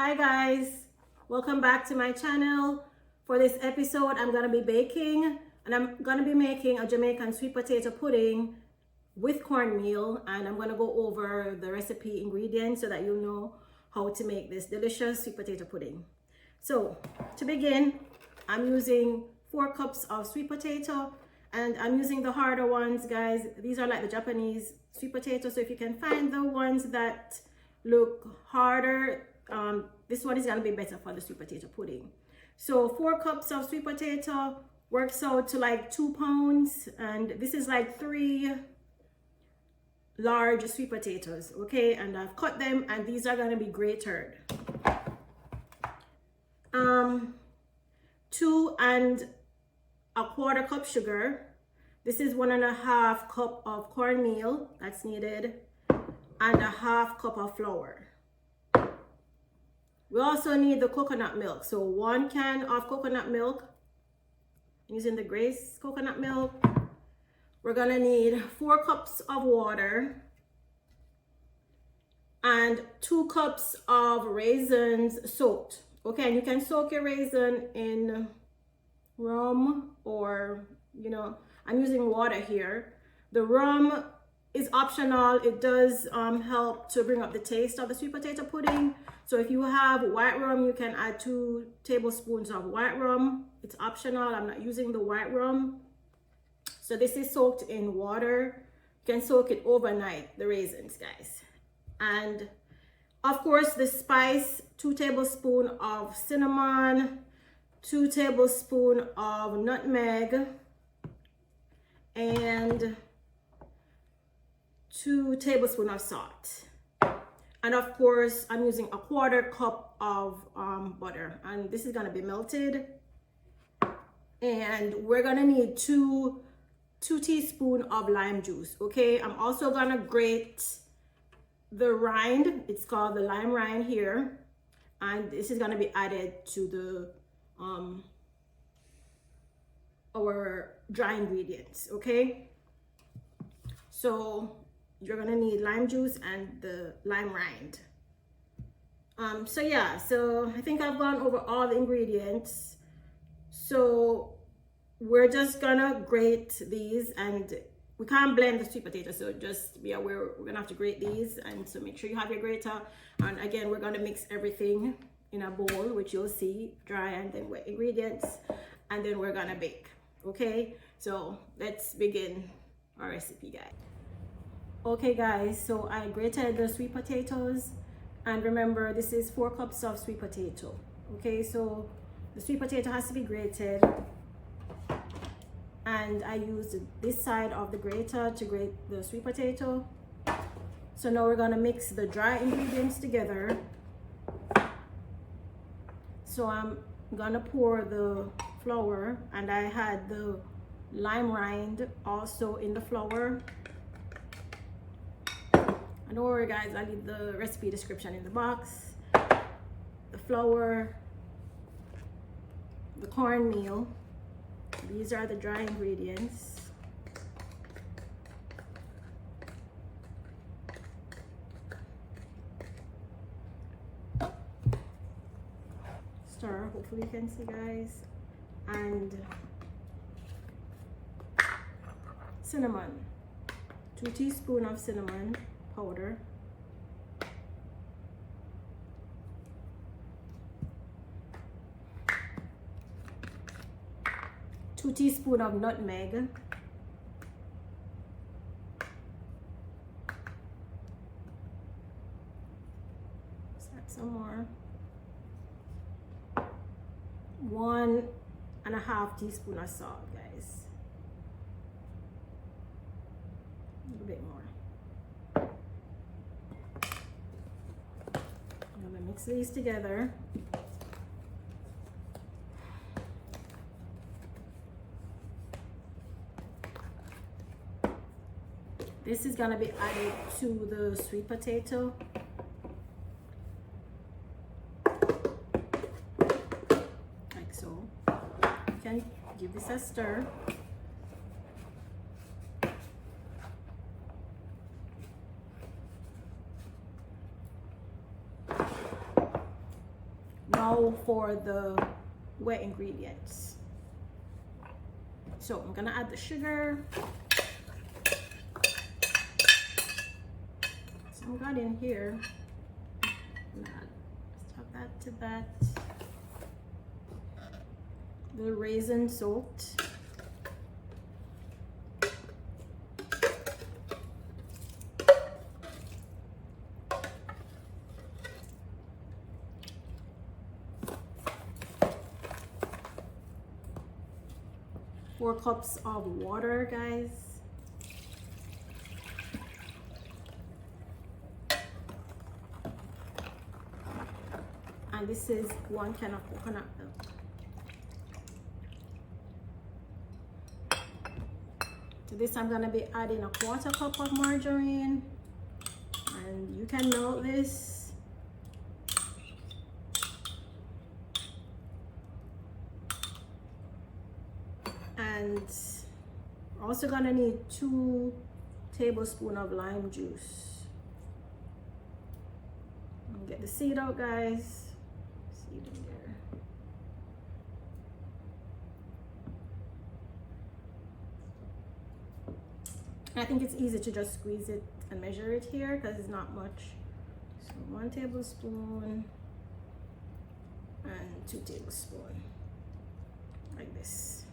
Hi guys, welcome back to my channel. For this episode, I'm gonna be baking and I'm gonna be making a Jamaican sweet potato pudding with cornmeal, and I'm gonna go over the recipe ingredients so that you'll know how to make this delicious sweet potato pudding. So to begin, I'm using 4 cups of sweet potato, and I'm using the harder ones, guys. These are like the Japanese sweet potatoes, so if you can find the ones that look harder, this one is going to be better for the sweet potato pudding. So 4 cups of sweet potato works out to like 2 pounds, and this is like 3 large sweet potatoes, okay? And I've cut them, and these are going to be grated. 2 1/4 cup sugar. This is 1.5 cup of cornmeal that's needed, and 1/2 cup of flour. We also need the coconut milk. So 1 can of coconut milk, using the Grace coconut milk. We're gonna need 4 cups of water and 2 cups of raisins soaked. Okay, and you can soak your raisin in rum, or I'm using water here. The rum is optional. It does help to bring up the taste of the sweet potato pudding. So if you have white rum, you can add 2 tablespoons of white rum. It's optional. I'm not using the white rum. So this is soaked in water. You can soak it overnight, the raisins, guys. And of course, the spice: 2 tablespoons of cinnamon, 2 tablespoons of nutmeg, and 2 tablespoons of salt. And of course, I'm using 1/4 cup of butter, and this is gonna be melted. And we're gonna need 2 teaspoons of lime juice. Okay, I'm also gonna grate the rind. It's called the lime rind here, and this is gonna be added to the our dry ingredients. Okay, so you're gonna need lime juice and the lime rind. So yeah, so I think I've gone over all the ingredients. So we're just gonna grate these, and we can't blend the sweet potato, so just be aware we're gonna have to grate these. And so make sure you have your grater. And again, we're gonna mix everything in a bowl, which you'll see dry and then wet ingredients, and then we're gonna bake. Okay, so let's begin our recipe, guys. Okay guys, so I grated the sweet potatoes, and remember, this is 4 cups of sweet potato. Okay, so the sweet potato has to be grated, and I used this side of the grater to grate the sweet potato. So now we're gonna mix the dry ingredients together. So I'm gonna pour the flour, and I had the lime rind also in the flour. And don't worry guys, I'll leave the recipe description in the box. The flour, the cornmeal, these are the dry ingredients. Stir, hopefully you can see, guys. And cinnamon, 2 teaspoons of cinnamon powder. 2 teaspoons of nutmeg. Let's add some more. 1.5 teaspoons of salt, guys. A little bit more. I'm gonna mix these together. This is gonna be added to the sweet potato. Like so. You can give this a stir. now for the wet ingredients. So I'm gonna add the sugar. Some got in here. Let's add that to that. The raisin soaked. 4 cups of water, guys. And this is 1 can of coconut milk. To this I'm gonna be adding a 1/4 cup of margarine, and you can melt this. And also gonna need 2 tablespoons of lime juice. Get the seed out, guys. Seed in there. I think it's easy to just squeeze it and measure it here because it's not much. So 1 tablespoon and 2 tablespoons, like this.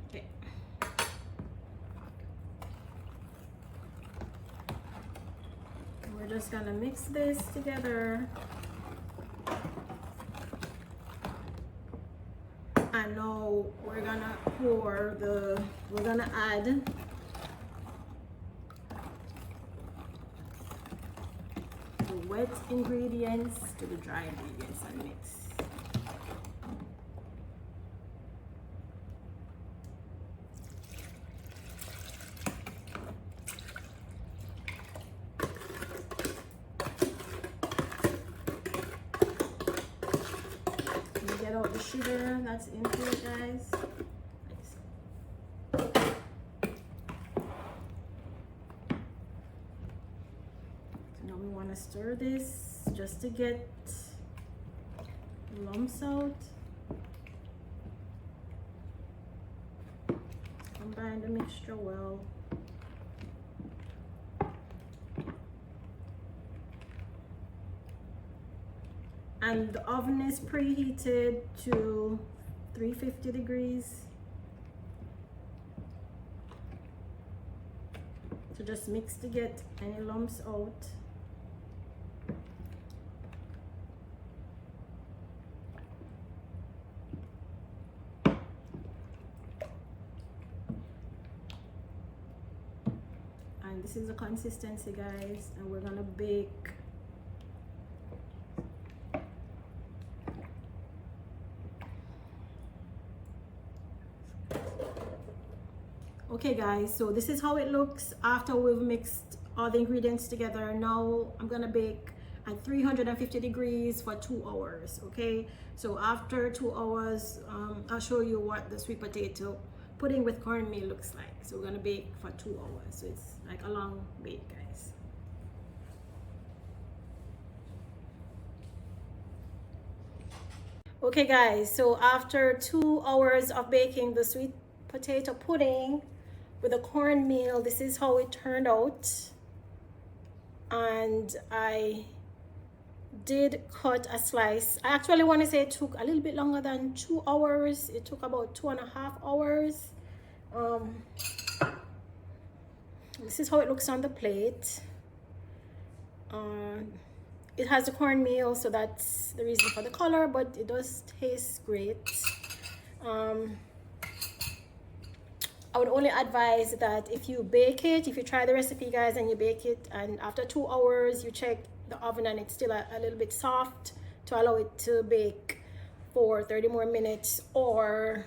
Okay. We're just gonna mix this together. And now we're gonna we're gonna add the wet ingredients to the dry ingredients and mix. Get out the sugar that's in here, guys. So now we want to stir this just to get lumps out. Combine the mixture well. And the oven is preheated to 350 degrees. So just mix to get any lumps out. And this is the consistency, guys, and we're gonna bake Okay guys, so this is how it looks after we've mixed all the ingredients together. Now I'm gonna bake at 350 degrees for 2 hours. Okay, so after 2 hours I'll show you what the sweet potato pudding with cornmeal looks like. So we're gonna bake for 2 hours, so it's like a long bake, guys. Okay guys, so after 2 hours of baking the sweet potato pudding with the cornmeal, this is how it turned out. And I did cut a slice. I actually want to say it took a little bit longer than 2 hours. It took about 2.5 hours. This is how it looks on the plate. It has the cornmeal, so that's the reason for the color, but it does taste great. I would only advise that if you bake it, if you try the recipe, guys, and you bake it, and after 2 hours you check the oven and it's still a little bit soft, to allow it to bake for 30 more minutes. Or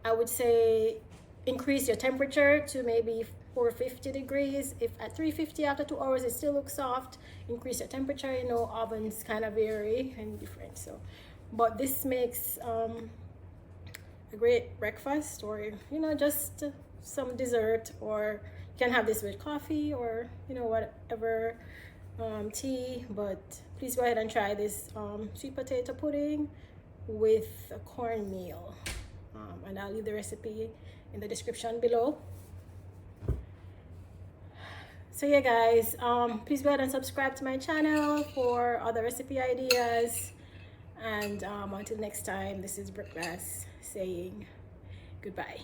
I would say increase your temperature to maybe 450 degrees. If at 350 after 2 hours it still looks soft, increase your temperature. You know, ovens kind of vary and different. So, but this makes a great breakfast, or you know, just some dessert, or you can have this with coffee, or you know, whatever, tea. But please go ahead and try this sweet potato pudding with cornmeal. And I'll leave the recipe in the description below. So yeah guys, please go ahead and subscribe to my channel for other recipe ideas. And until next time, this is Brookglass saying goodbye.